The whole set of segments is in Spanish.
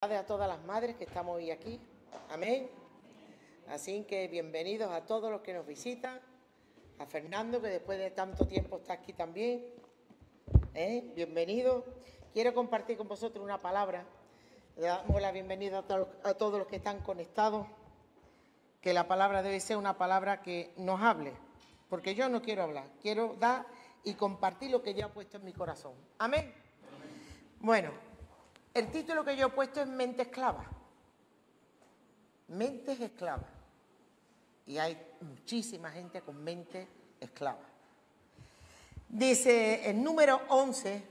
A todas las madres que estamos hoy aquí, amén. Así que bienvenidos a todos los que nos visitan, a Fernando, que después de tanto tiempo está aquí también, bienvenido. Quiero compartir con vosotros una palabra. Le damos la bienvenida a todos los que están conectados, que la palabra debe ser una palabra que nos hable, porque yo no quiero hablar, quiero dar y compartir lo que Dios ha puesto en mi corazón, amén. Bueno, el título que yo he puesto es Mente Esclava. Mentes esclavas. Y hay muchísima gente con mente esclava. Dice el número 11,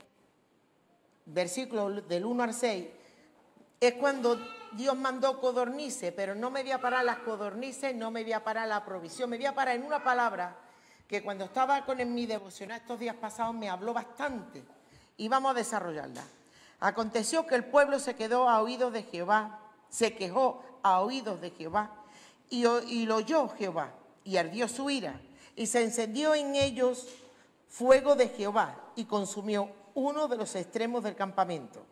versículo del 1 al 6, es cuando Dios mandó codornices, pero no me voy a parar las codornices, no me voy a parar la provisión, me voy a parar en una palabra que cuando estaba en mi devocional estos días pasados me habló bastante y vamos a desarrollarla. Aconteció que el pueblo se quedó a oídos de Jehová, se quejó a oídos de Jehová, y lo oyó Jehová, y ardió su ira, y se encendió en ellos fuego de Jehová, y consumió uno de los extremos del campamento.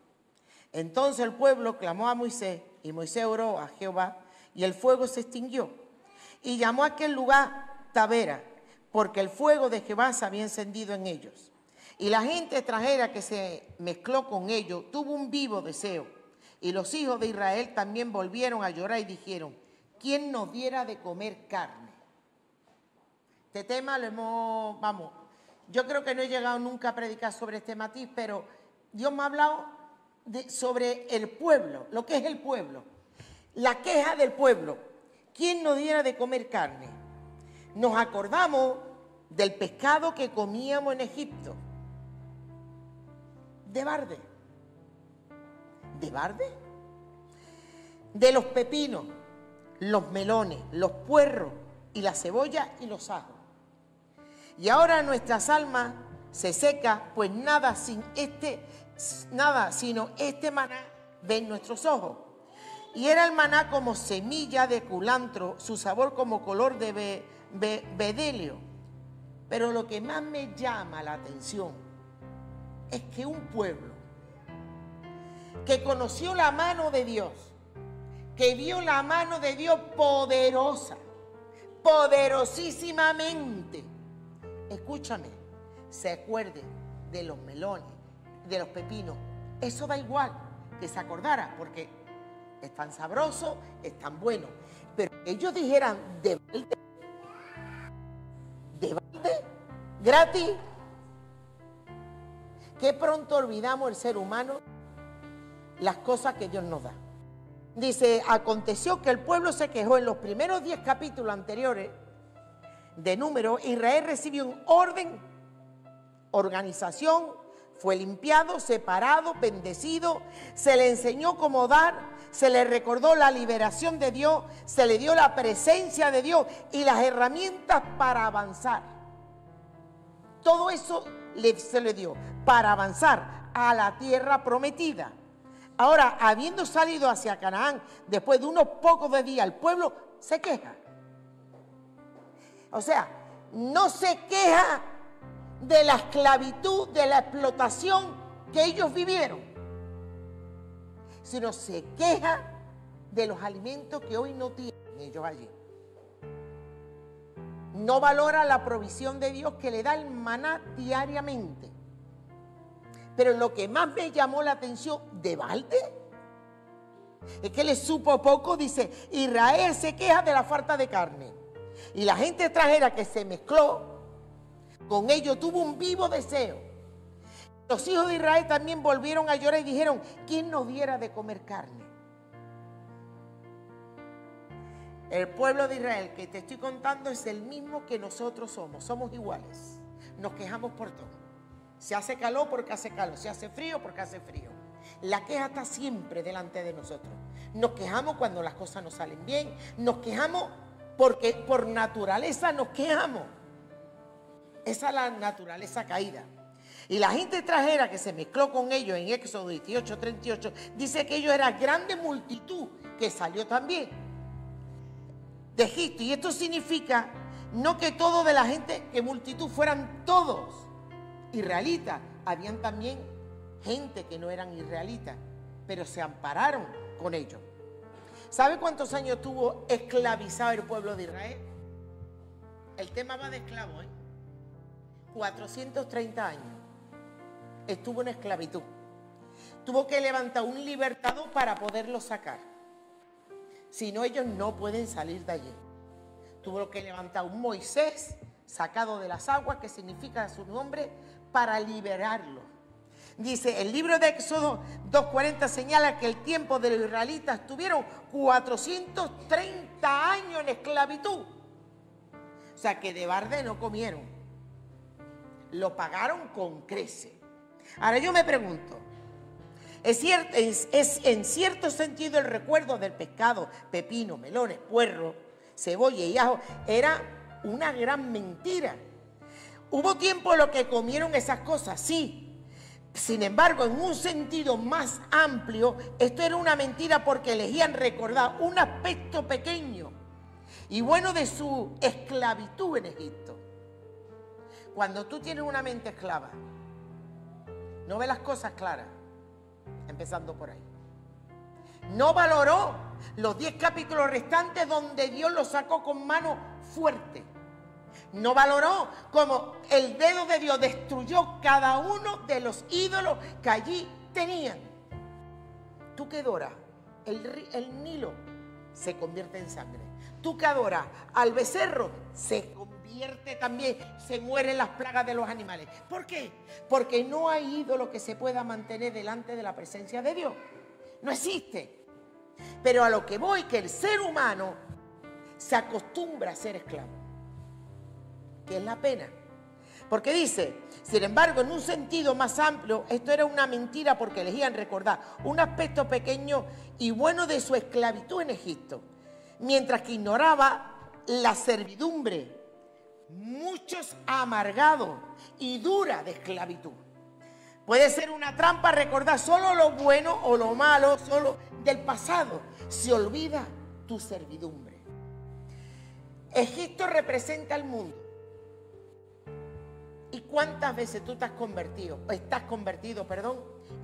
Entonces el pueblo clamó a Moisés, y Moisés oró a Jehová, y el fuego se extinguió. Y llamó a aquel lugar Tabera, porque el fuego de Jehová se había encendido en ellos. Y la gente extranjera que se mezcló con ellos tuvo un vivo deseo. Y los hijos de Israel también volvieron a llorar y dijeron: ¿quién nos diera de comer carne? Este tema lo hemos, yo creo que no he llegado nunca a predicar sobre este matiz, pero Dios me ha hablado sobre el pueblo, lo que es el pueblo, la queja del pueblo. ¿Quién nos diera de comer carne? Nos acordamos del pescado que comíamos en Egipto. De barde. ¿De barde? De los pepinos, los melones, los puerros y la cebolla y los ajos. Y ahora nuestras almas se seca, pues nada sino este maná ven nuestros ojos. Y era el maná como semilla de culantro, su sabor como color de bedelio. Pero lo que más me llama la atención es que un pueblo que conoció la mano de Dios, que vio la mano de Dios poderosa, poderosísimamente, escúchame, se acuerde de los melones, de los pepinos. Eso da igual que se acordara, porque es tan sabroso, es tan bueno. Pero ellos dijeran de balde, gratis. Qué pronto olvidamos el ser humano las cosas que Dios nos da. Dice, aconteció que el pueblo se quejó en los primeros 10 capítulos anteriores de Números. Israel recibió un orden, organización, fue limpiado, separado, bendecido, se le enseñó cómo dar, se le recordó la liberación de Dios, se le dio la presencia de Dios y las herramientas para avanzar. Todo eso se le dio para avanzar a la tierra prometida. Ahora, habiendo salido hacia Canaán, después de unos pocos de días, el pueblo se queja. O sea, no se queja de la esclavitud, de la explotación que ellos vivieron, sino se queja de los alimentos que hoy no tienen ellos allí. No valora la provisión de Dios que le da el maná diariamente. Pero lo que más me llamó la atención, ¿de balde? Es que le supo poco. Dice, Israel se queja de la falta de carne. Y la gente extranjera que se mezcló con ellos tuvo un vivo deseo. Los hijos de Israel también volvieron a llorar y dijeron, ¿quién nos diera de comer carne? El pueblo de Israel que te estoy contando es el mismo que nosotros somos iguales. Nos quejamos por todo. Se hace calor porque hace calor, se hace frío porque hace frío. La queja está siempre delante de nosotros. Nos quejamos cuando las cosas no salen bien, nos quejamos porque por naturaleza nos quejamos. Esa es la naturaleza caída. Y la gente extranjera que se mezcló con ellos en Éxodo 18:38 dice que ellos eran grande multitud que salió también de Egipto. Y esto significa no que todo de la gente, que multitud fueran todos israelitas. Habían también gente que no eran israelitas, pero se ampararon con ellos. ¿Sabe cuántos años tuvo esclavizado el pueblo de Israel? El tema va de esclavo, 430 años estuvo en esclavitud. Tuvo que levantar un libertador para poderlo sacar. Si no, ellos no pueden salir de allí. Tuvo que levantar un Moisés sacado de las aguas, que significa su nombre, para liberarlo. Dice, el libro de Éxodo 2:40 señala que el tiempo de los israelitas tuvieron 430 años en esclavitud. O sea, que de barde no comieron. Lo pagaron con creces. Ahora yo me pregunto, es en cierto sentido el recuerdo del pescado, pepino, melones, puerro, cebolla y ajo, era una gran mentira. Hubo tiempo en lo que comieron esas cosas, sí. Sin embargo, en un sentido más amplio, esto era una mentira porque elegían recordar un aspecto pequeño y bueno de su esclavitud en Egipto. Cuando tú tienes una mente esclava, no ves las cosas claras, empezando por ahí. No valoró los 10 capítulos restantes donde Dios lo sacó con mano fuerte. No valoró como el dedo de Dios destruyó cada uno de los ídolos que allí tenían. Tú que adoras el Nilo se convierte en sangre. Tú que adoras al becerro se convierte también, se mueren las plagas de los animales. ¿Por qué? Porque no hay ídolo que se pueda mantener delante de la presencia de Dios. No existe. Pero a lo que voy, que el ser humano se acostumbra a ser esclavo. Que es la pena. Porque dice, sin embargo, en un sentido más amplio, esto era una mentira porque elegían recordar un aspecto pequeño y bueno de su esclavitud en Egipto, mientras que ignoraba la servidumbre, muchos amargados y dura de esclavitud. Puede ser una trampa recordar solo lo bueno o lo malo, solo del pasado. Se olvida tu servidumbre. Egipto representa al mundo. ¿Y cuántas veces tú estás convertido,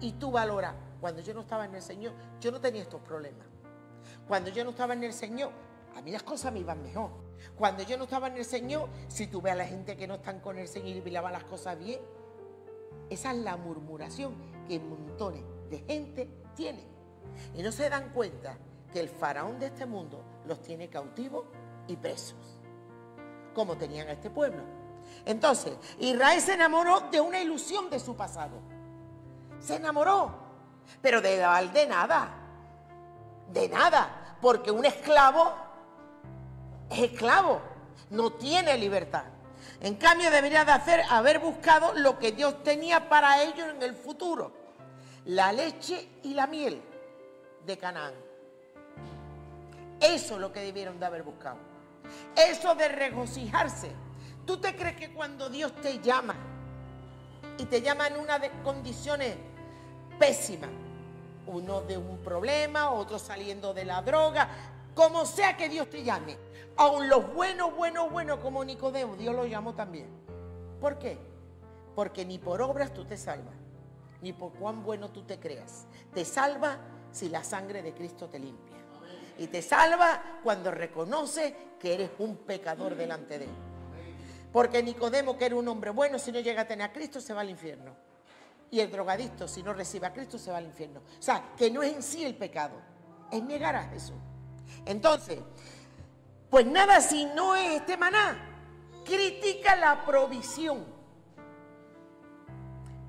y tú valoras? Cuando yo no estaba en el Señor, yo no tenía estos problemas. Cuando yo no estaba en el Señor, a mí las cosas me iban mejor. Cuando yo no estaba en el Señor, si tú ves a la gente que no están con el Señor y miran las cosas bien, esa es la murmuración que montones de gente tienen. Y no se dan cuenta que el faraón de este mundo los tiene cautivos y presos, como tenían a este pueblo. Entonces, Israel se enamoró de una ilusión de su pasado. Se enamoró, pero de nada. De nada, porque un esclavo es esclavo, no tiene libertad. En cambio, debería de haber buscado lo que Dios tenía para ellos en el futuro: la leche y la miel de Canaán. Eso es lo que debieron de haber buscado. Eso de regocijarse. ¿Tú te crees que cuando Dios te llama, y te llama en unas condiciones pésimas, uno de un problema, otro saliendo de la droga, como sea que Dios te llame, aun los buenos como Nicodemo, Dios lo llamó también? ¿Por qué? Porque ni por obras tú te salvas, ni por cuán bueno tú te creas. Te salva si la sangre de Cristo te limpia. Y te salva cuando reconoces que eres un pecador delante de Él. Porque Nicodemo, que era un hombre bueno, si no llega a tener a Cristo, se va al infierno. Y el drogadicto, si no recibe a Cristo, se va al infierno. O sea, que no es en sí el pecado, es negar a Jesús. Entonces, pues nada, si no es este maná, critica la provisión.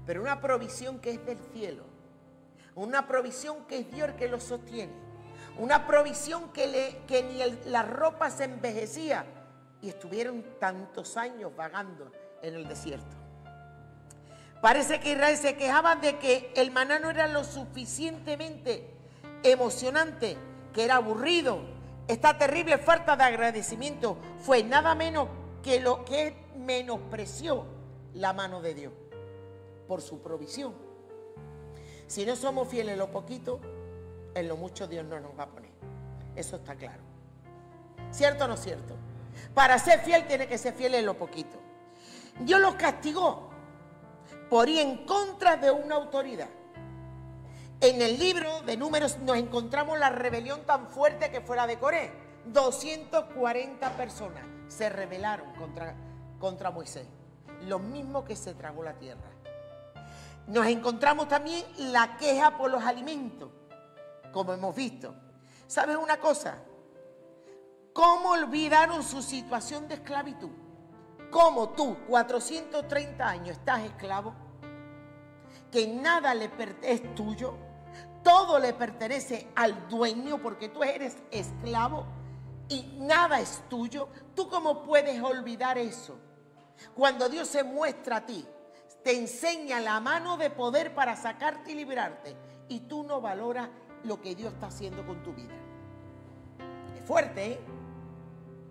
Pero una provisión que es del cielo. Una provisión que es Dios el que lo sostiene. Una provisión que ni la ropa se envejecía. Y estuvieron tantos años vagando en el desierto. Parece que Israel se quejaba de que el maná no era lo suficientemente emocionante, que era aburrido. Esta terrible falta de agradecimiento fue nada menos que lo que menospreció la mano de Dios por su provisión. Si no somos fieles en lo poquito, en lo mucho Dios no nos va a poner. Eso está claro. ¿Cierto o no cierto? Para ser fiel tiene que ser fiel en lo poquito. Dios los castigó por ir en contra de una autoridad. En el libro de Números nos encontramos la rebelión tan fuerte que fue la de Coré. 240 personas se rebelaron contra Moisés, lo mismo que se tragó la tierra. Nos encontramos también la queja por los alimentos, como hemos visto. ¿Sabes una cosa? ¿Cómo olvidaron su situación de esclavitud? ¿Cómo tú, 430 años, estás esclavo? Que nada es tuyo, todo le pertenece al dueño porque tú eres esclavo y nada es tuyo. ¿Tú cómo puedes olvidar eso? Cuando Dios se muestra a ti, te enseña la mano de poder para sacarte y liberarte, y tú no valoras lo que Dios está haciendo con tu vida. Es fuerte, ¿eh?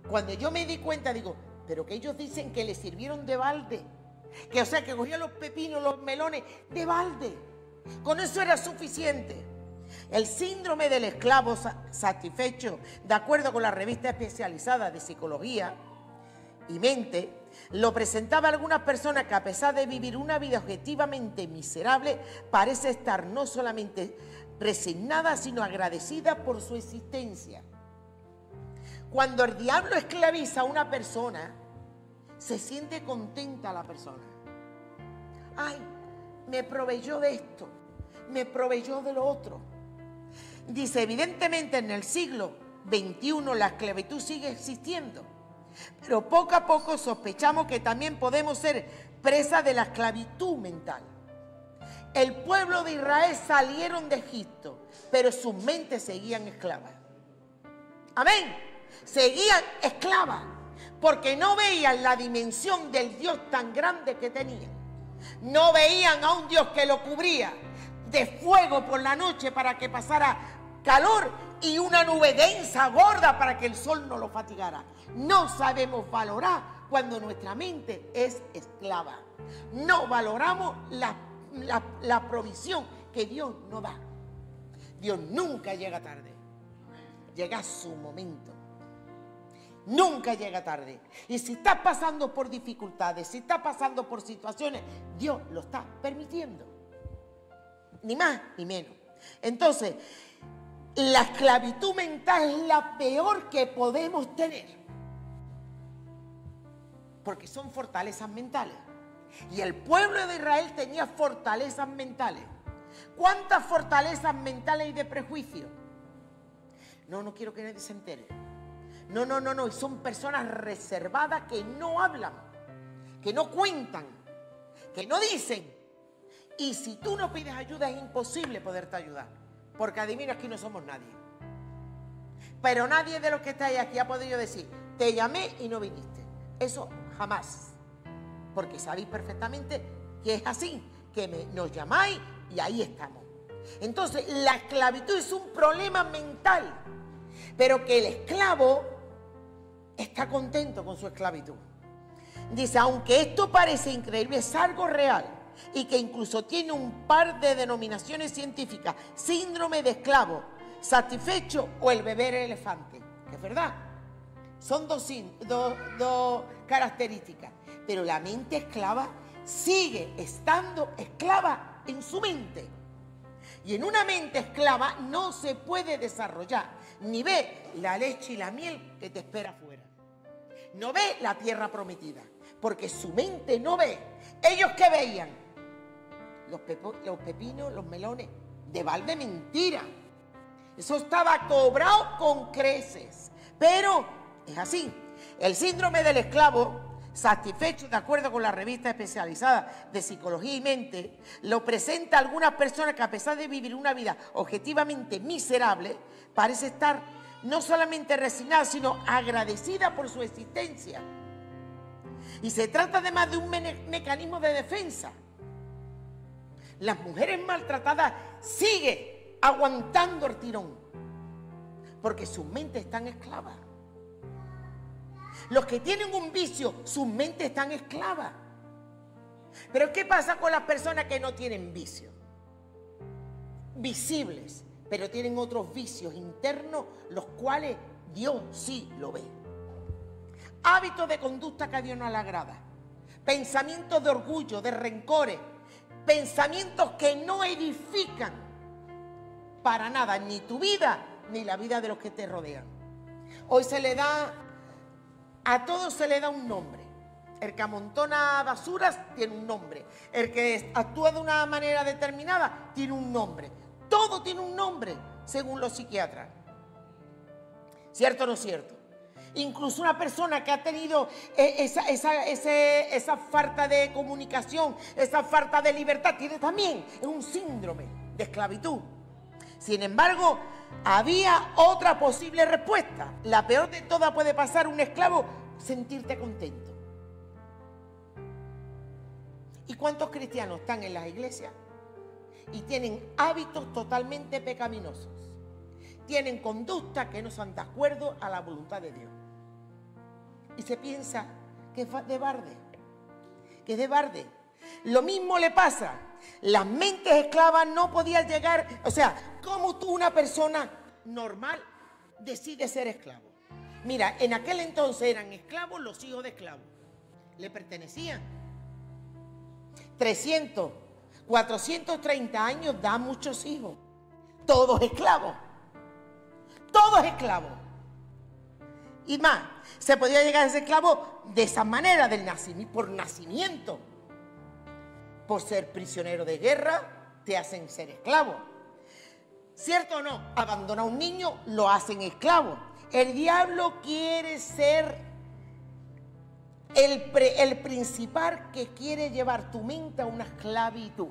Cuando yo me di cuenta, digo, pero que ellos dicen que le sirvieron de balde, que o sea, que cogían los pepinos, los melones de balde. Con eso era suficiente. El síndrome del esclavo satisfecho, de acuerdo con la revista especializada de Psicología y Mente, lo presentaba a algunas personas que, a pesar de vivir una vida objetivamente miserable, parece estar no solamente resignada, sino agradecida por su existencia. Cuando el diablo esclaviza a una persona, se siente contenta la persona. Ay, me proveyó de esto, me proveyó de lo otro. Dice, evidentemente en el siglo XXI la esclavitud sigue existiendo, pero poco a poco sospechamos que también podemos ser presa de la esclavitud mental. El pueblo de Israel salieron de Egipto, pero sus mentes seguían esclavas. Amén. Seguían esclavas, porque no veían la dimensión del Dios tan grande que tenían. No veían a un Dios que lo cubría de fuego por la noche para que pasara calor y una nube densa, gorda, para que el sol no lo fatigara. No sabemos valorar cuando nuestra mente es esclava. No valoramos la provisión que Dios nos da. Dios nunca llega tarde. Llega a su momento. Nunca llega tarde. Y si estás pasando por dificultades, si estás pasando por situaciones, Dios lo está permitiendo. Ni más ni menos. Entonces, la esclavitud mental es la peor que podemos tener. Porque son fortalezas mentales. Y el pueblo de Israel tenía fortalezas mentales. ¿Cuántas fortalezas mentales hay de prejuicio? No quiero que nadie se entere. No, son personas reservadas que no hablan, que no cuentan, que no dicen. Y si tú no pides ayuda es imposible poderte ayudar, porque adivina, aquí no somos nadie. Pero nadie de los que estáis aquí ha podido decir, te llamé y no viniste. Eso jamás, porque sabéis perfectamente que es así, que nos llamáis y ahí estamos. Entonces, la esclavitud es un problema mental, pero que el esclavo está contento con su esclavitud. Dice, aunque esto parece increíble, es algo real y que incluso tiene un par de denominaciones científicas: síndrome de esclavo satisfecho o el beber elefante. Que es verdad, son dos características, pero la mente esclava sigue estando esclava en su mente. Y en una mente esclava no se puede desarrollar, ni ve la leche y la miel que te espera afuera. No ve la tierra prometida, porque su mente no ve. ¿Ellos qué veían? Los pepinos, los melones, de balde, mentira. Eso estaba cobrado con creces. Pero es así. El síndrome del esclavo satisfecho, de acuerdo con la revista especializada de Psicología y Mente, lo presenta a algunas personas que, a pesar de vivir una vida objetivamente miserable, parece estar no solamente resignada, sino agradecida por su existencia. Y se trata además de un mecanismo de defensa. Las mujeres maltratadas siguen aguantando el tirón, porque sus mentes están esclavas. Los que tienen un vicio, sus mentes están esclavas. Pero ¿qué pasa con las personas que no tienen vicio? Visibles, pero tienen otros vicios internos, los cuales Dios sí lo ve. Hábitos de conducta que a Dios no le agrada. Pensamientos de orgullo, de rencores. Pensamientos que no edifican. para nada, ni tu vida, ni la vida de los que te rodean. Hoy se le da, a todos se le da un nombre. El que amontona basuras tiene un nombre. El que actúa de una manera determinada tiene un nombre. Todo tiene un nombre, según los psiquiatras. ¿Cierto o no cierto? Incluso una persona que ha tenido esa falta de comunicación, esa falta de libertad, tiene también un síndrome de esclavitud. Sin embargo, había otra posible respuesta. La peor de todas puede pasar un esclavo, sentirte contento. ¿Y cuántos cristianos están en las iglesias y tienen hábitos totalmente pecaminosos? Tienen conductas que no son de acuerdo a la voluntad de Dios. Y se piensa que es de barde, que es de barde. Lo mismo le pasa. Las mentes esclavas no podían llegar. O sea, ¿cómo tú, una persona normal, decide ser esclavo? Mira, en aquel entonces eran esclavos los hijos de esclavos. Le pertenecían. 300, 430 años da muchos hijos. Todos esclavos. Todos esclavos. Y más, se podía llegar a ser esclavo de esa manera, por nacimiento. Por ser prisionero de guerra, te hacen ser esclavo. ¿Cierto o no? Abandona a un niño, lo hacen esclavo. El diablo quiere ser el principal que quiere llevar tu mente a una esclavitud.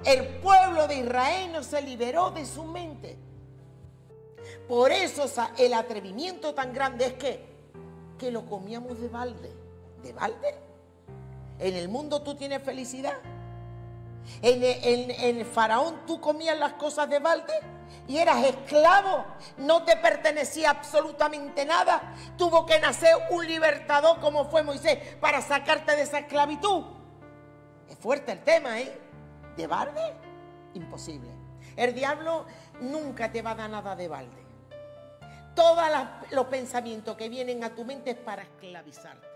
El pueblo de Israel no se liberó de su mente. Por eso el atrevimiento tan grande es que lo comíamos de balde. ¿De balde? En el mundo tú tienes felicidad. En el faraón tú comías las cosas de balde y eras esclavo. No te pertenecía absolutamente nada. Tuvo que nacer un libertador como fue Moisés para sacarte de esa esclavitud. Es fuerte el tema, ¿eh? ¿De balde? Imposible. El diablo nunca te va a dar nada de balde. Todos los pensamientos que vienen a tu mente es para esclavizarte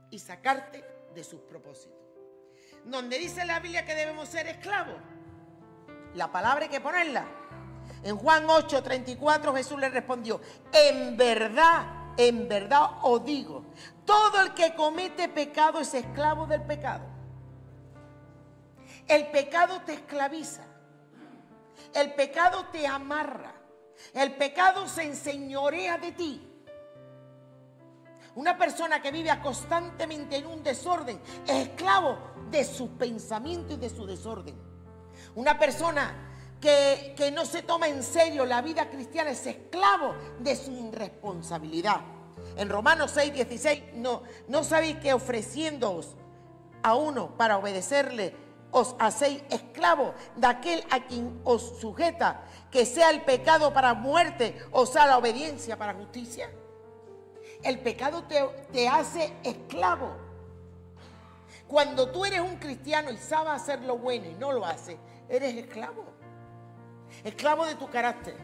y sacarte de sus propósitos. Donde dice la Biblia que debemos ser esclavos, la palabra hay que ponerla. En Juan 8:34 Jesús le respondió: en verdad os digo, todo el que comete pecado es esclavo del pecado. El pecado te esclaviza. El pecado te amarra. El pecado se enseñorea de ti. Una persona que vive constantemente en un desorden es esclavo de sus pensamientos y de su desorden. Una persona que no se toma en serio la vida cristiana es esclavo de su irresponsabilidad. En Romanos 6:16, no sabéis que ofreciéndoos a uno para obedecerle, os hacéis esclavos de aquel a quien os sujeta, que sea el pecado para muerte o sea la obediencia para justicia. El pecado te hace esclavo. Cuando tú eres un cristiano y sabes hacer lo bueno y no lo haces, eres esclavo. Esclavo de tu carácter.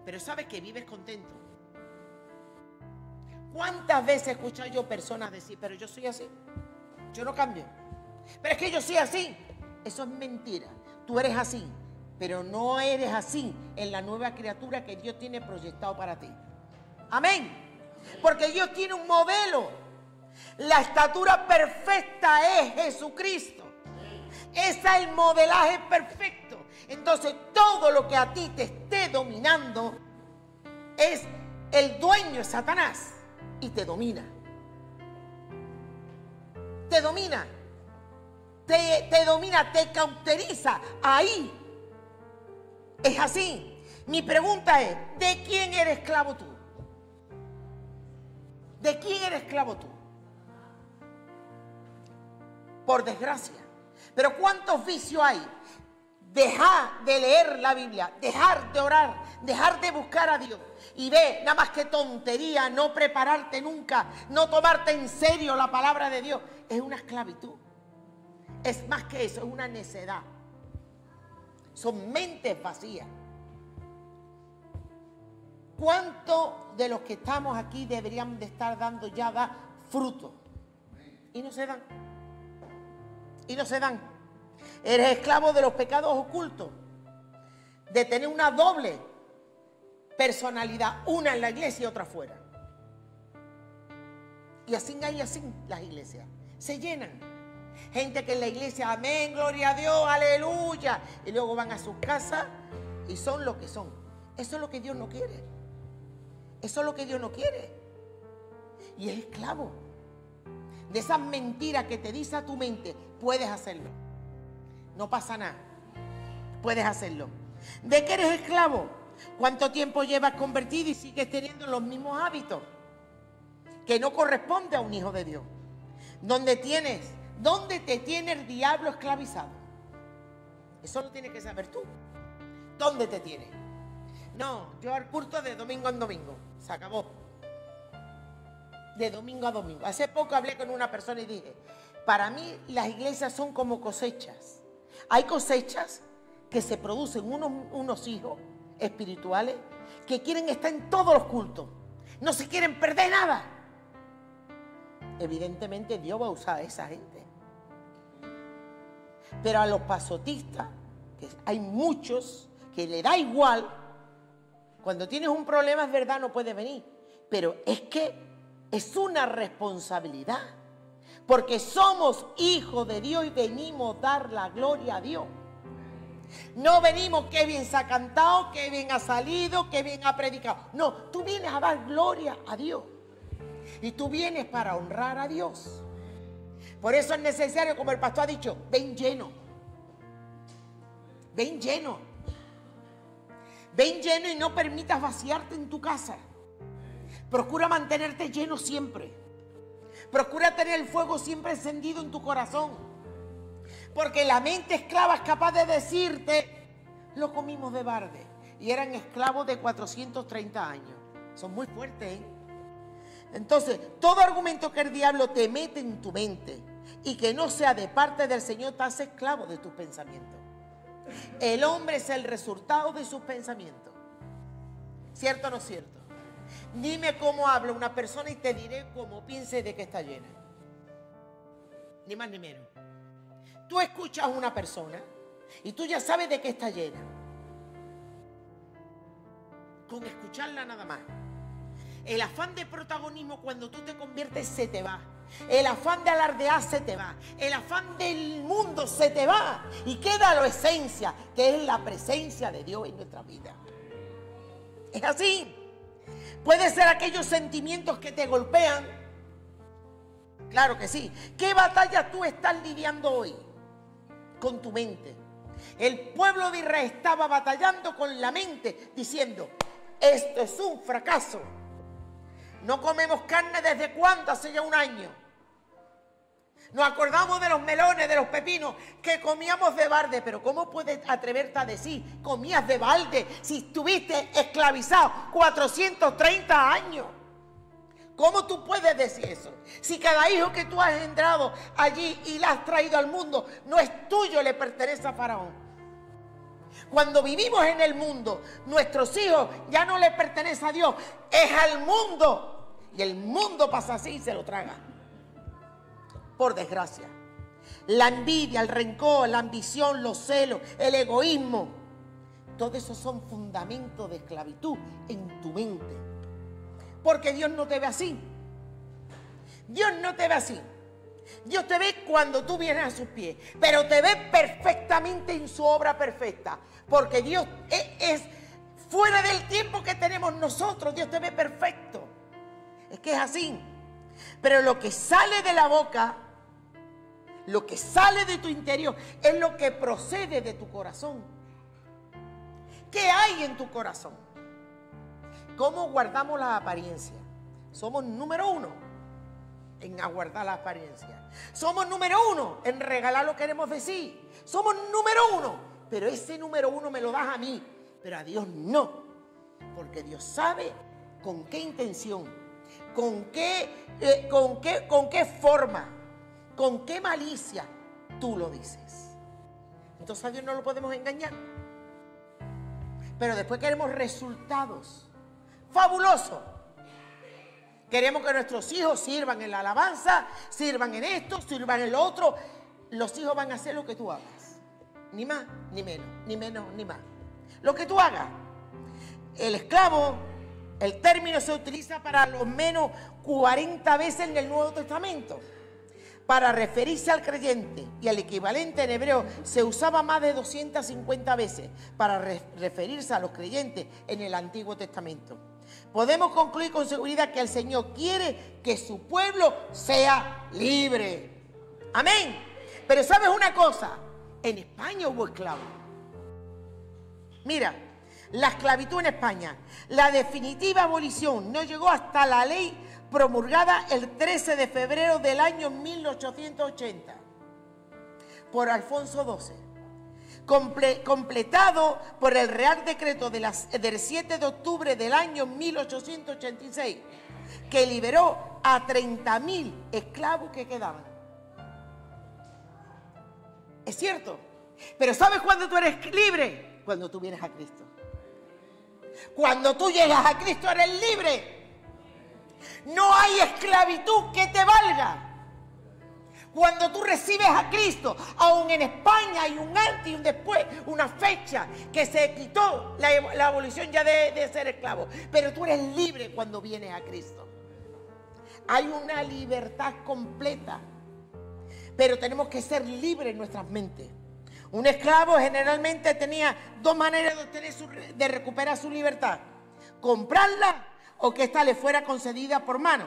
Pero sabes que vives contento. ¿Cuántas veces he escuchado yo personas decir: pero yo soy así, yo no cambio? Pero es que yo soy así. Eso es mentira. Tú eres así, pero no eres así en la nueva criatura que Dios tiene proyectado para ti. Amén. Porque Dios tiene un modelo. La estatura perfecta es Jesucristo. Ese es el modelaje perfecto. Entonces todo lo que a ti te esté dominando es el dueño, es Satanás, y te domina. Te domina. Te domina, te cauteriza. Ahí es así. Mi pregunta es: ¿de quién eres esclavo tú? ¿De quién eres esclavo tú? Por desgracia. Pero ¿cuántos vicios hay? Dejar de leer la Biblia, dejar de orar, dejar de buscar a Dios. Y ve, nada más que tontería, no prepararte nunca, no tomarte en serio la palabra de Dios. Es una esclavitud. Es más que eso, es una necedad. Son mentes vacías. ¿Cuántos de los que estamos aquí deberían de estar dando ya fruto? Y no se dan. Y no se dan. Eres esclavo de los pecados ocultos. de tener una doble personalidad, una en la iglesia y otra fuera. Y así hay así las iglesias, se llenan. Gente que en la iglesia, amén, gloria a Dios, aleluya, y luego van a sus casas y son lo que son. Eso es lo que Dios no quiere. Eso es lo que Dios no quiere. Y es esclavo de esas mentiras que te dice a tu mente. Puedes hacerlo, no pasa nada, puedes hacerlo. ¿De qué eres esclavo? ¿Cuánto tiempo llevas convertido y sigues teniendo los mismos hábitos que no corresponde a un hijo de Dios? ¿Dónde te tiene el diablo esclavizado? Eso lo tienes que saber tú. ¿Dónde te tiene? No, yo al culto de domingo en domingo, se acabó. De domingo a domingo. Hace poco hablé con una persona y dije, para mí las iglesias son como cosechas. Hay cosechas que se producen unos hijos espirituales que quieren estar en todos los cultos, no se quieren perder nada. Evidentemente Dios va a usar a esa gente, pero a los pasotistas, que hay muchos que le da igual, cuando tienes un problema es verdad, no puedes venir, pero es que es una responsabilidad, porque somos hijos de Dios y venimos a dar la gloria a Dios. No venimos, qué bien se ha cantado, qué bien ha salido, qué bien ha predicado. No, tú vienes a dar gloria a Dios. Y tú vienes para honrar a Dios. Por eso es necesario, como el pastor ha dicho, ven lleno. Ven lleno. Ven lleno y no permitas vaciarte en tu casa. Procura mantenerte lleno siempre. Procura tener el fuego siempre encendido en tu corazón. Porque la mente esclava es capaz de decirte, lo comimos de balde. Y eran esclavos de 430 años. Son muy fuertes, ¿eh? Entonces, todo argumento que el diablo te mete en tu mente y que no sea de parte del Señor, te hace esclavo de tus pensamientos. El hombre es el resultado de sus pensamientos. ¿Cierto o no cierto? Dime cómo habla una persona y te diré cómo piense de que está llena. Ni más ni menos. Tú escuchas a una persona y tú ya sabes de qué está llena. Con escucharla nada más. El afán de protagonismo cuando tú te conviertes se te va. El afán de alardear se te va. El afán del mundo se te va. Y queda la esencia, que es la presencia de Dios en nuestra vida. Es así. Puede ser aquellos sentimientos que te golpean. Claro que sí. ¿Qué batalla tú estás lidiando hoy? Con tu mente. El pueblo de Israel estaba batallando con la mente, diciendo, esto es un fracaso. No comemos carne desde cuándo, hace ya un año. Nos acordamos de los melones, de los pepinos, que comíamos de balde. Pero ¿cómo puedes atreverte a decir, comías de balde, si estuviste esclavizado 430 años? ¿Cómo tú puedes decir eso? Si cada hijo que tú has engendrado allí y la has traído al mundo, no es tuyo, le pertenece a Faraón. Cuando vivimos en el mundo, nuestros hijos ya no le pertenecen a Dios, es al mundo. Y el mundo pasa así y se lo traga. Por desgracia. La envidia, el rencor, la ambición, los celos, el egoísmo, todo eso son fundamentos de esclavitud en tu mente. Porque Dios no te ve así. Dios no te ve así. Dios te ve cuando tú vienes a sus pies, pero te ve perfectamente en su obra perfecta. Porque Dios es fuera del tiempo que tenemos nosotros. Dios te ve perfecto. Es que es así. Pero lo que sale de la boca, lo que sale de tu interior, es lo que procede de tu corazón. ¿Qué hay en tu corazón? ¿Cómo guardamos la apariencia? Somos número uno en aguardar la apariencia. Somos número uno en regalar lo que queremos decir. Somos número uno, pero ese número uno me lo das a mí, pero a Dios no. Porque Dios sabe con qué intención, con qué forma, con qué malicia tú lo dices. Entonces a Dios no lo podemos engañar. Pero después queremos resultados fabulosos. Queremos que nuestros hijos sirvan en la alabanza, sirvan en esto, sirvan en lo otro. Los hijos van a hacer lo que tú hagas. Ni más, ni menos, ni menos, ni más. lo que tú hagas. El esclavo, el término se utiliza para lo menos 40 veces en el Nuevo Testamento para referirse al creyente, y el equivalente en hebreo se usaba más de 250 veces para referirse a los creyentes en el Antiguo Testamento. Podemos concluir con seguridad que el Señor quiere que su pueblo sea libre. Amén. Pero ¿sabes una cosa? En España hubo esclavos. Mira, la esclavitud en España, la definitiva abolición no llegó hasta la ley promulgada el 13 de febrero del año 1880 por Alfonso XII, completado por el Real Decreto del 7 de octubre del año 1886, que liberó a 30.000 esclavos que quedaban. Es cierto, pero ¿sabes cuándo tú eres libre? Cuando tú vienes a Cristo. Cuando tú llegas a Cristo eres libre. No hay esclavitud que te valga. Cuando tú recibes a Cristo, aún en España hay un antes y un después, una fecha que se quitó la abolición ya de ser esclavo. Pero tú eres libre cuando vienes a Cristo. Hay una libertad completa. Pero tenemos que ser libres en nuestras mentes. Un esclavo generalmente tenía dos maneras de recuperar su libertad: comprarla o que ésta le fuera concedida por mano,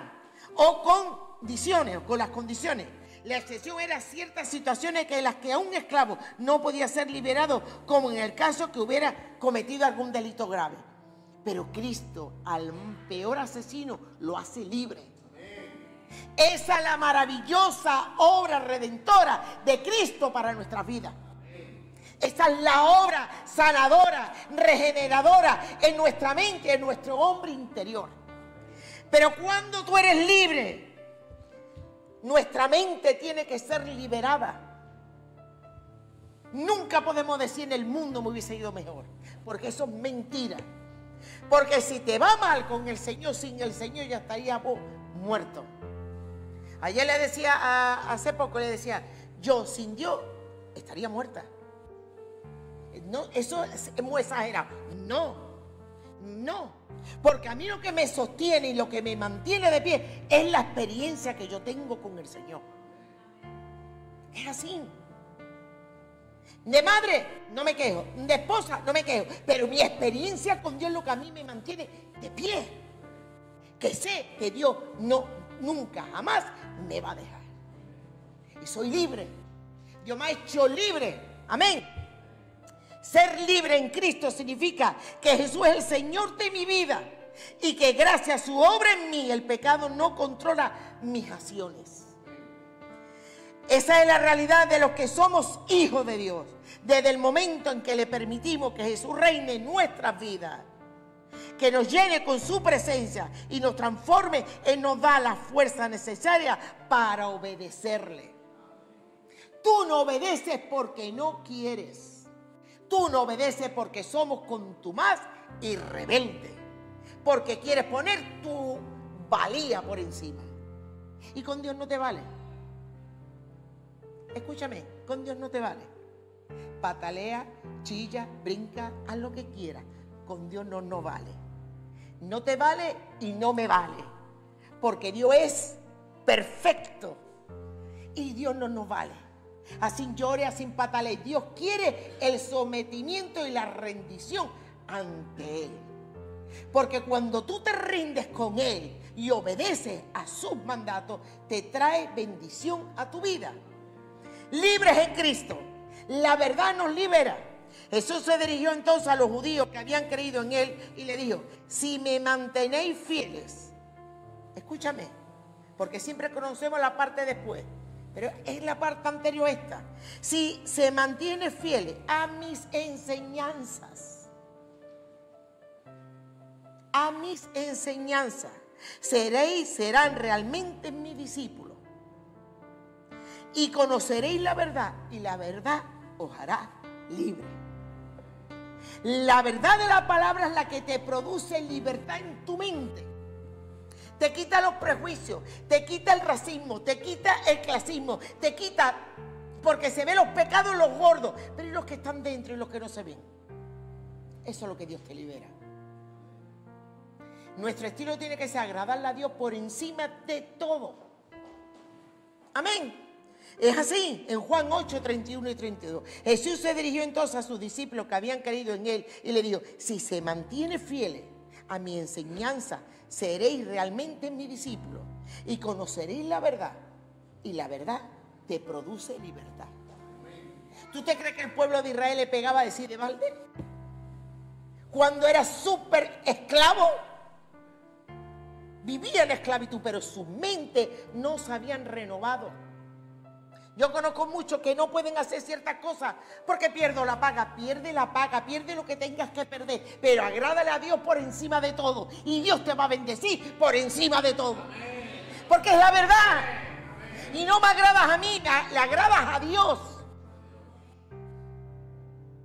o condiciones, o con las condiciones. La excepción era ciertas situaciones en las que a un esclavo no podía ser liberado, como en el caso que hubiera cometido algún delito grave. Pero Cristo, al peor asesino, lo hace libre. Esa es la maravillosa obra redentora de Cristo para nuestras vidas. Esa es la obra sanadora, regeneradora en nuestra mente, en nuestro hombre interior. Pero cuando tú eres libre, nuestra mente tiene que ser liberada. Nunca podemos decir en el mundo me hubiese ido mejor, porque eso es mentira. Porque si te va mal con el Señor, sin el Señor ya estarías muerto. Ayer le decía, hace poco le decía, yo sin Dios estaría muerta. No, eso es muy exagerado. No. Porque a mí lo que me sostiene y lo que me mantiene de pie es la experiencia que yo tengo con el Señor. Es así. De madre no me quejo, de esposa no me quejo, pero mi experiencia con Dios es lo que a mí me mantiene de pie. Que sé que Dios nunca, jamás me va a dejar. Y soy libre. Dios me ha hecho libre. Amén. Ser libre en Cristo significa que Jesús es el Señor de mi vida y que gracias a su obra en mí el pecado no controla mis acciones. Esa es la realidad de los que somos hijos de Dios, desde el momento en que le permitimos que Jesús reine en nuestras vidas, que nos llene con su presencia y nos transforme. Él nos da la fuerza necesaria para obedecerle. Tú no obedeces porque no quieres. Tú no obedeces porque somos contumaz y rebelde, porque quieres poner tu valía por encima. Y con Dios no te vale. Escúchame, con Dios no te vale. Patalea, chilla, brinca, haz lo que quieras. Con Dios no vale. No te vale y no me vale, porque Dios es perfecto y Dios no nos vale. Así llore, así patalee. Dios quiere el sometimiento y la rendición ante Él. Porque cuando tú te rindes con Él y obedeces a sus mandatos, te trae bendición a tu vida. Libres en Cristo. La verdad nos libera. Jesús se dirigió entonces a los judíos que habían creído en Él y le dijo: si me mantenéis fieles, escúchame, porque siempre conocemos la parte después, pero es la parte anterior esta. Si se mantiene fiel a mis enseñanzas, serán realmente mis discípulos. Y conoceréis la verdad, y la verdad os hará libre. La verdad de la palabra es la que te produce libertad en tu mente. Te quita los prejuicios, te quita el racismo, te quita el clasismo, te quita, porque se ven los pecados en los gordos, pero ¿y los que están dentro y los que no se ven? Eso es lo que Dios te libera. Nuestro estilo tiene que ser agradarle a Dios por encima de todo. Amén. Es así, en Juan 8, 31 y 32. Jesús se dirigió entonces a sus discípulos que habían creído en Él y le dijo: si se mantiene fieles a mi enseñanza, seréis realmente mis discípulos y conoceréis la verdad, y la verdad te produce libertad. ¿Tú te crees que el pueblo de Israel le pegaba a decir de balde? Cuando era súper esclavo, vivía en esclavitud, pero su mente no se habían renovado. Yo conozco muchos que no pueden hacer ciertas cosas porque pierdo la paga, pierde lo que tengas que perder, pero agrádale a Dios por encima de todo y Dios te va a bendecir por encima de todo. Porque es la verdad. Y no me agradas a mí, le agradas a Dios.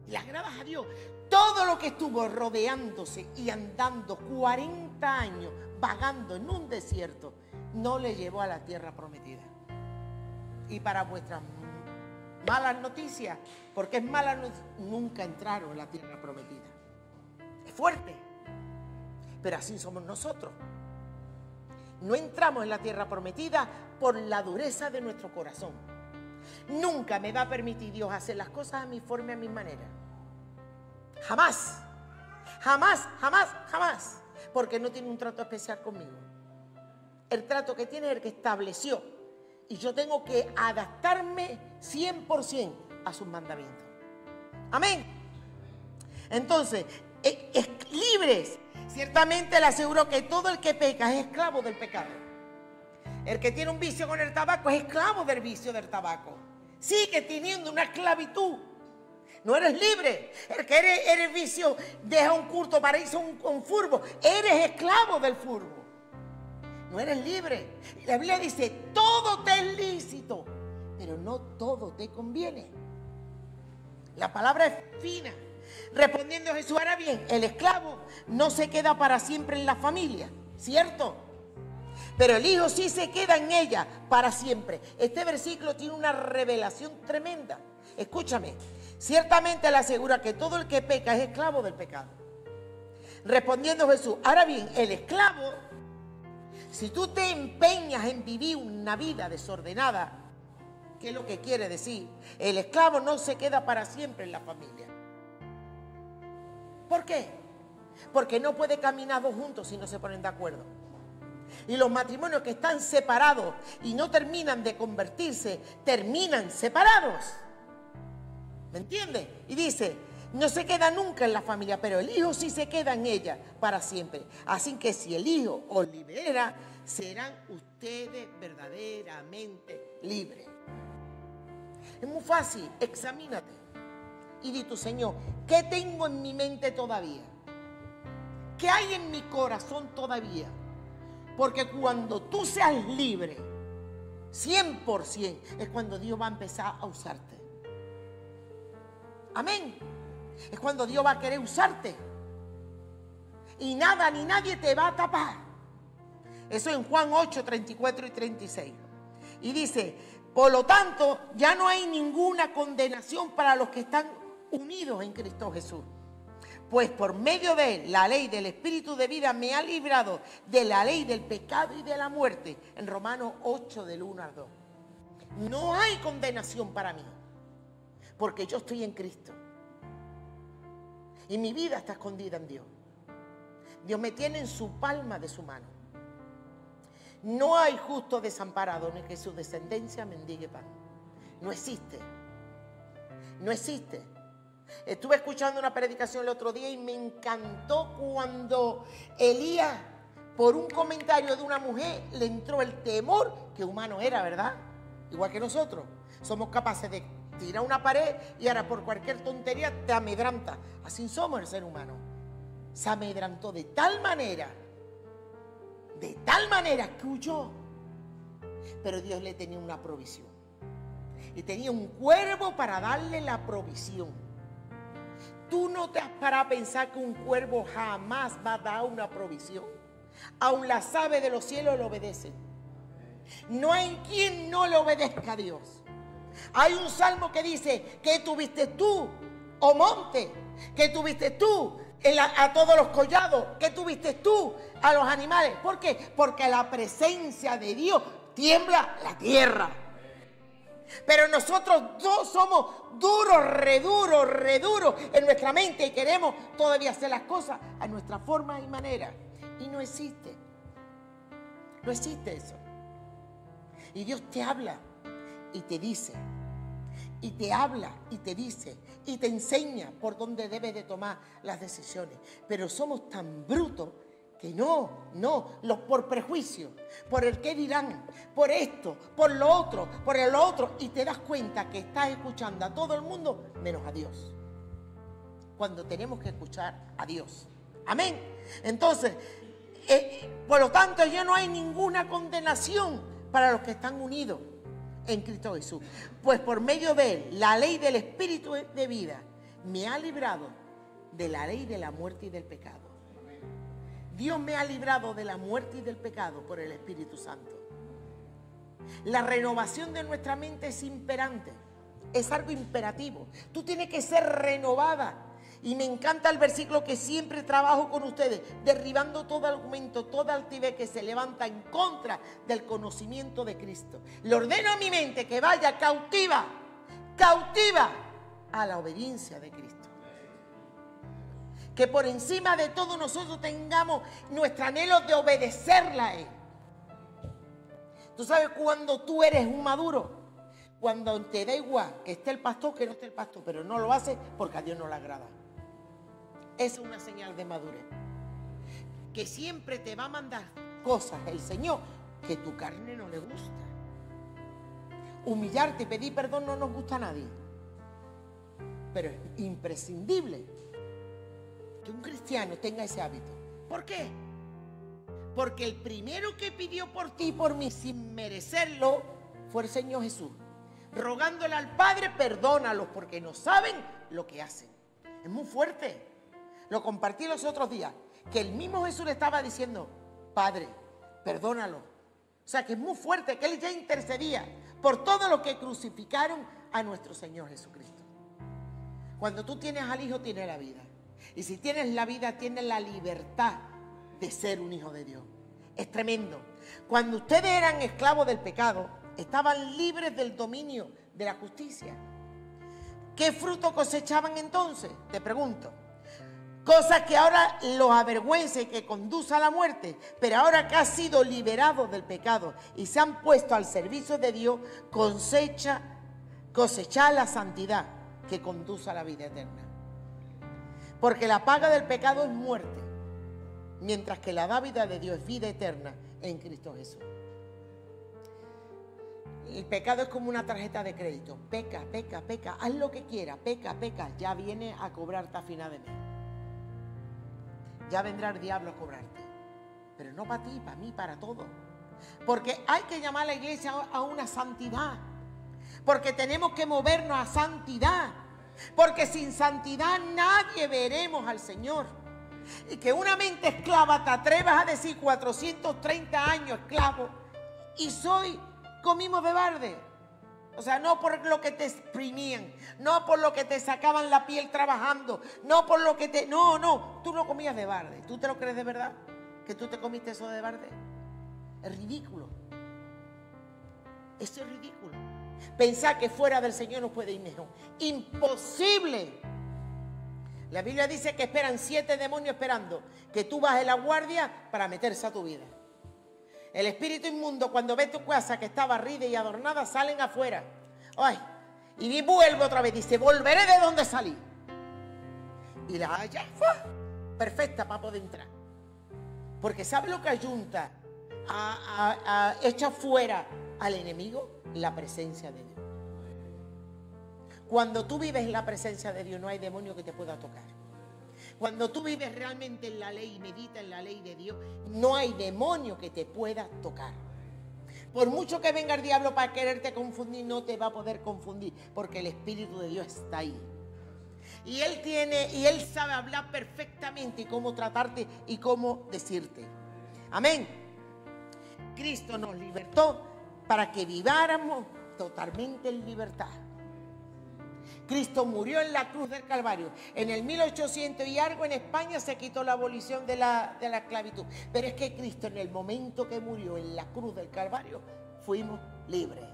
Le agradas a Dios. Todo lo que estuvo rodeándose y andando 40 años, vagando en un desierto, no le llevó a la tierra prometida. Y para vuestras malas noticias, porque es mala noticia, nunca entraron en la tierra prometida. Es fuerte, pero así somos nosotros. No entramos en la tierra prometida por la dureza de nuestro corazón. Nunca me va a permitir Dios hacer las cosas a mi forma y a mi manera. Jamás, jamás, jamás, jamás. Porque no tiene un trato especial conmigo. El trato que tiene es el que estableció. Y yo tengo que adaptarme 100% a sus mandamientos. Amén. Entonces, libres. Ciertamente le aseguro que todo el que peca es esclavo del pecado. El que tiene un vicio con el tabaco es esclavo del vicio del tabaco. Sigue teniendo una esclavitud. No eres libre. El que eres vicio, deja un culto para irse a un furbo. Eres esclavo del furbo. No eres libre. La Biblia dice: todo te es lícito, pero no todo te conviene. La palabra es fina. Respondiendo Jesús: ahora bien, el esclavo no se queda para siempre en la familia, ¿cierto? Pero el hijo sí se queda en ella para siempre. Este versículo tiene una revelación tremenda. Escúchame. Ciertamente le asegura que todo el que peca es esclavo del pecado. Respondiendo Jesús: ahora bien, el esclavo, si tú te empeñas en vivir una vida desordenada, ¿qué es lo que quiere decir? El esclavo no se queda para siempre en la familia. ¿Por qué? Porque no puede caminar dos juntos si no se ponen de acuerdo. Y los matrimonios que están separados y no terminan de convertirse, terminan separados. ¿Me entiendes? Y dice: no se queda nunca en la familia, pero el hijo sí se queda en ella para siempre. Así que si el hijo os libera, serán ustedes verdaderamente libres. Es muy fácil, examínate. Y di tú: Señor, ¿qué tengo en mi mente todavía? ¿Qué hay en mi corazón todavía? Porque cuando tú seas libre, 100%, es cuando Dios va a empezar a usarte. Amén. Es cuando Dios va a querer usarte. Y nada ni nadie te va a tapar. Eso en Juan 8, 34 y 36. Y dice: por lo tanto, ya no hay ninguna condenación para los que están unidos en Cristo Jesús. Pues por medio de Él, la ley del Espíritu de vida me ha librado de la ley del pecado y de la muerte. En Romanos 8, del 1 al 2. No hay condenación para mí, porque yo estoy en Cristo. Y mi vida está escondida en Dios. Dios me tiene en su palma de su mano. No hay justo desamparado, ni que su descendencia mendigue pan. No existe. No existe. Estuve escuchando una predicación el otro día y me encantó cuando Elías, por un comentario de una mujer, le entró el temor, que humano era, ¿verdad? Igual que nosotros. Somos capaces de tirar una pared y ahora por cualquier tontería te amedranta. Así somos el ser humano. Se amedrantó de tal manera que huyó. Pero Dios le tenía una provisión. Y tenía un cuervo para darle la provisión. Tú no te has parado a pensar que un cuervo jamás va a dar una provisión. Aun las aves de los cielos le obedecen. No hay quien no le obedezca a Dios. Hay un salmo que dice: ¿qué tuviste tú, oh monte? ¿Qué tuviste tú, a todos los collados. ¿Qué tuviste tú? A los animales. ¿Por qué? Porque la presencia de Dios tiembla la tierra. Pero nosotros dos somos duros, reduros en nuestra mente y queremos todavía hacer las cosas a nuestra forma y manera. Y no existe. No existe eso. Y Dios te habla y te dice, y te habla y te dice, y te enseña por dónde debes de tomar las decisiones. Pero somos tan brutos que por prejuicio, por el qué dirán, por esto, por lo otro, y te das cuenta que estás escuchando a todo el mundo menos a Dios. Cuando tenemos que escuchar a Dios. Amén. Entonces, por lo tanto, ya no hay ninguna condenación para los que están unidos en Cristo Jesús. Pues por medio de Él, la ley del Espíritu de vida me ha librado de la ley de la muerte y del pecado. Dios me ha librado de la muerte y del pecado por el Espíritu Santo. La renovación de nuestra mente es imperante, es algo imperativo. Tú tienes que ser renovada. Y me encanta el versículo que siempre trabajo con ustedes, derribando todo argumento, toda altivez que se levanta en contra del conocimiento de Cristo. Le ordeno a mi mente que vaya cautiva a la obediencia de Cristo. Que por encima de todo nosotros tengamos nuestro anhelo de obedecerla a Él. Tú sabes cuando tú eres un maduro, cuando te da igual que esté el pastor, que no esté el pastor, pero no lo hace porque a Dios no le agrada. Esa es una señal de madurez. Que siempre te va a mandar cosas el Señor que tu carne no le gusta. Humillarte y pedir perdón no nos gusta a nadie. Pero es imprescindible que un cristiano tenga ese hábito. ¿Por qué? Porque el primero que pidió por ti y por mí sin merecerlo fue el Señor Jesús. Rogándole al Padre, perdónalos porque no saben lo que hacen. Es muy fuerte. Lo compartí los otros días, que el mismo Jesús le estaba diciendo, Padre, perdónalo. O sea, que es muy fuerte, que Él ya intercedía por todo lo que crucificaron a nuestro Señor Jesucristo. Cuando tú tienes al Hijo, tienes la vida. Y si tienes la vida, tienes la libertad de ser un hijo de Dios. Es tremendo. Cuando ustedes eran esclavos del pecado, estaban libres del dominio de la justicia. ¿Qué fruto cosechaban entonces? Te pregunto. Cosas que ahora los avergüenza y que conduce a la muerte, pero ahora que han sido liberados del pecado y se han puesto al servicio de Dios, cosechar la santidad que conduce a la vida eterna. Porque la paga del pecado es muerte, mientras que la dádiva de Dios es vida eterna en Cristo Jesús. El pecado es como una tarjeta de crédito. Peca, haz lo que quieras, peca, ya viene a cobrarte a final de mes. Ya vendrá el diablo a cobrarte. Pero no para ti, para mí, para todos. Porque hay que llamar a la iglesia a una santidad. Porque tenemos que movernos a santidad. Porque sin santidad nadie veremos al Señor. Y que una mente esclava te atrevas a decir 430 años esclavo y comimos de balde. O sea, no por lo que te exprimían, no por lo que te sacaban la piel trabajando, no por lo que te... No, tú no comías de balde. ¿Tú te lo crees de verdad? ¿Que tú te comiste eso de balde? Es ridículo. Eso es ridículo. Pensar que fuera del Señor no puede ir mejor. Imposible. La Biblia dice que esperan 7 demonios esperando que tú bajes la guardia para meterse a tu vida. El espíritu inmundo, cuando ve tu casa que está barrida y adornada, salen afuera. Ay, y vuelve otra vez. Dice, volveré de donde salí. Y la halla perfecta para poder entrar. Porque ¿sabe lo que ayunta echa fuera al enemigo? La presencia de Dios. Cuando tú vives en la presencia de Dios, no hay demonio que te pueda tocar. Cuando tú vives realmente en la ley y meditas en la ley de Dios, no hay demonio que te pueda tocar. Por mucho que venga el diablo para quererte confundir, no te va a poder confundir, porque el Espíritu de Dios está ahí. Y Él sabe hablar perfectamente y cómo tratarte y cómo decirte. Amén. Cristo nos libertó para que viváramos totalmente en libertad. Cristo murió en la cruz del Calvario. En el 1800 y algo en España se quitó la abolición de la esclavitud. Pero es que Cristo, en el momento que murió en la cruz del Calvario, fuimos libres.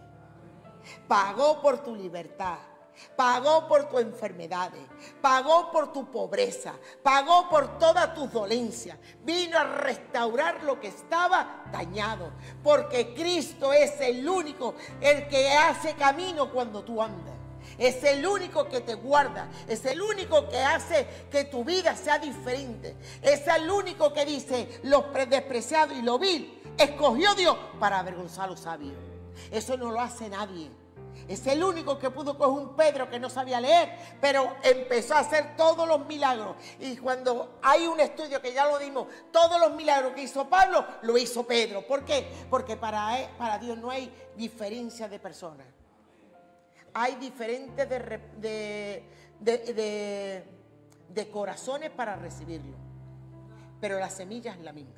Pagó por tu libertad, pagó por tus enfermedades, pagó por tu pobreza, pagó por todas tus dolencias. Vino a restaurar lo que estaba dañado, porque Cristo es el único, el que hace camino cuando tú andas. Es el único que te guarda, es el único que hace que tu vida sea diferente. Es el único que dice: lo despreciado y lo vil escogió Dios para avergonzar a los sabios. Eso no lo hace nadie. Es el único que pudo coger un Pedro que no sabía leer, pero empezó a hacer todos los milagros. Y cuando hay un estudio que ya lo dimos, todos los milagros que hizo Pablo, lo hizo Pedro. ¿Por qué? Porque para Dios no hay diferencia de personas. Hay diferentes de corazones para recibirlo, pero la semilla es la misma.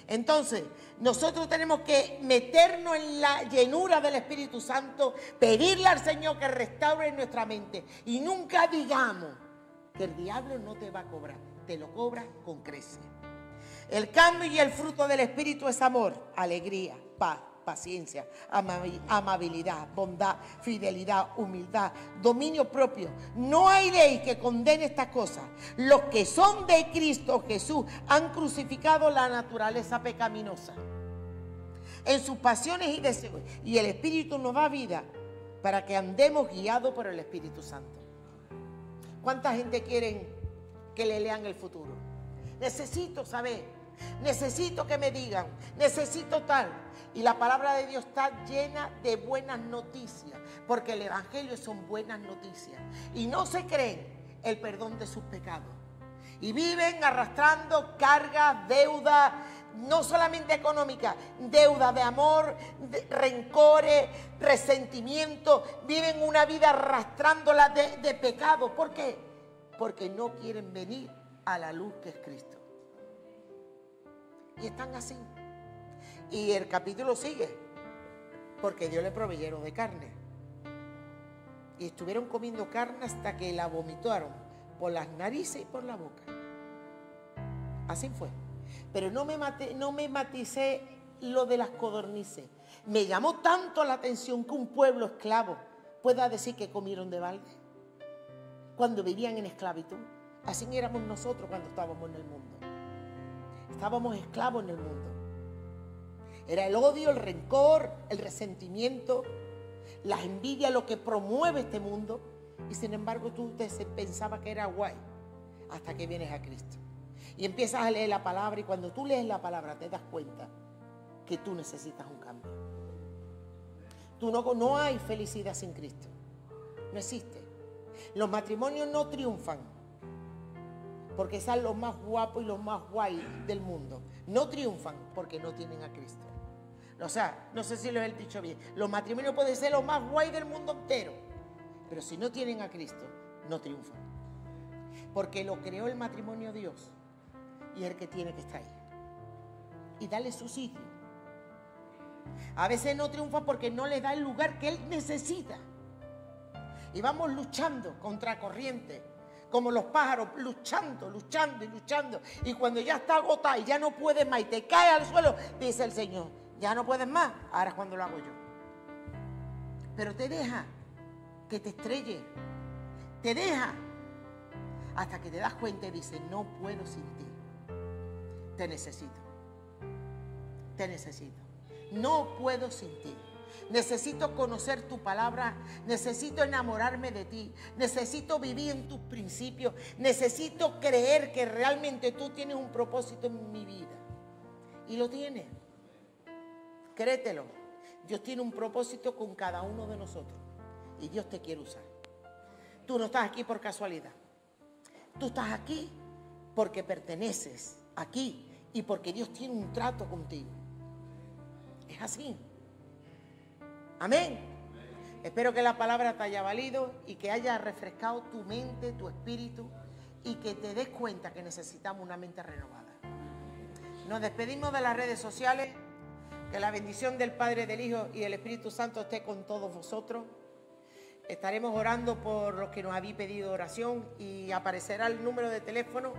Entonces, nosotros tenemos que meternos en la llenura del Espíritu Santo, pedirle al Señor que restaure nuestra mente. Y nunca digamos que el diablo no te va a cobrar, te lo cobra con creces. El cambio y el fruto del Espíritu es amor, alegría, paz, paciencia, amabilidad, bondad, fidelidad, humildad, dominio propio. No hay ley que condene estas cosas. Los que son de Cristo Jesús han crucificado la naturaleza pecaminosa en sus pasiones y deseos, y el Espíritu nos da vida para que andemos guiados por el Espíritu Santo. ¿Cuánta gente quieren que le lean el futuro? Necesito saber, necesito que me digan, necesito tal. Y la palabra de Dios está llena de buenas noticias, porque el Evangelio son buenas noticias. Y no se creen el perdón de sus pecados. Y viven arrastrando cargas, deudas, no solamente económicas, deuda de amor, de rencores, resentimientos. Viven una vida arrastrándola de pecado. ¿Por qué? Porque no quieren venir a la luz que es Cristo. Y están así. Y el capítulo sigue, porque Dios le proveyeron de carne. Y estuvieron comiendo carne hasta que la vomitaron por las narices y por la boca. Así fue. Pero no me maticé lo de las codornices. Me llamó tanto la atención que un pueblo esclavo pueda decir que comieron de balde cuando vivían en esclavitud. Así éramos nosotros cuando estábamos en el mundo. Estábamos esclavos en el mundo. Era el odio, el rencor, el resentimiento, la envidia, lo que promueve este mundo. Y sin embargo tú pensabas que era guay hasta que vienes a Cristo. Y empiezas a leer la palabra, y cuando tú lees la palabra te das cuenta que tú necesitas un cambio. No hay felicidad sin Cristo. No existe. Los matrimonios no triunfan porque sean los más guapos y los más guay del mundo. No triunfan porque no tienen a Cristo. O sea, no sé si lo he dicho bien. Los matrimonios pueden ser los más guay del mundo entero, pero si no tienen a Cristo, no triunfan. Porque lo creó el matrimonio Dios, y es el que tiene que estar ahí. Y darle su sitio. A veces no triunfa porque no le da el lugar que él necesita. Y vamos luchando contra corriente, como los pájaros, luchando. Y cuando ya está agotada y ya no puedes más y te cae al suelo, dice el Señor: ya no puedes más, ahora es cuando lo hago yo. Pero te deja que te estrelle, te deja hasta que te das cuenta y dices: no puedo sin ti, te necesito, no puedo sin ti. Necesito conocer tu palabra, necesito enamorarme de ti, necesito vivir en tus principios, necesito creer que realmente tú tienes un propósito en mi vida. Y lo tienes. Créetelo. Dios tiene un propósito con cada uno de nosotros y Dios te quiere usar. Tú no estás aquí por casualidad. Tú estás aquí porque perteneces aquí y porque Dios tiene un trato contigo. Es así. Amén. Espero que la palabra te haya valido y que haya refrescado tu mente, tu espíritu, y que te des cuenta que necesitamos una mente renovada. Nos despedimos de las redes sociales. Que la bendición del Padre, del Hijo y del Espíritu Santo esté con todos vosotros. estaremos orando por los que nos habéis pedido oración y aparecerá el número de teléfono.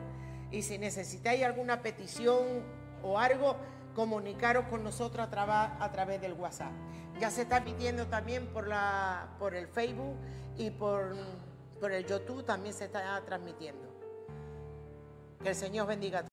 Y si necesitáis alguna petición o algo, comunicaros con nosotros a través del WhatsApp. Ya se está emitiendo también por el Facebook y por el YouTube también se está transmitiendo. Que el Señor bendiga a todos.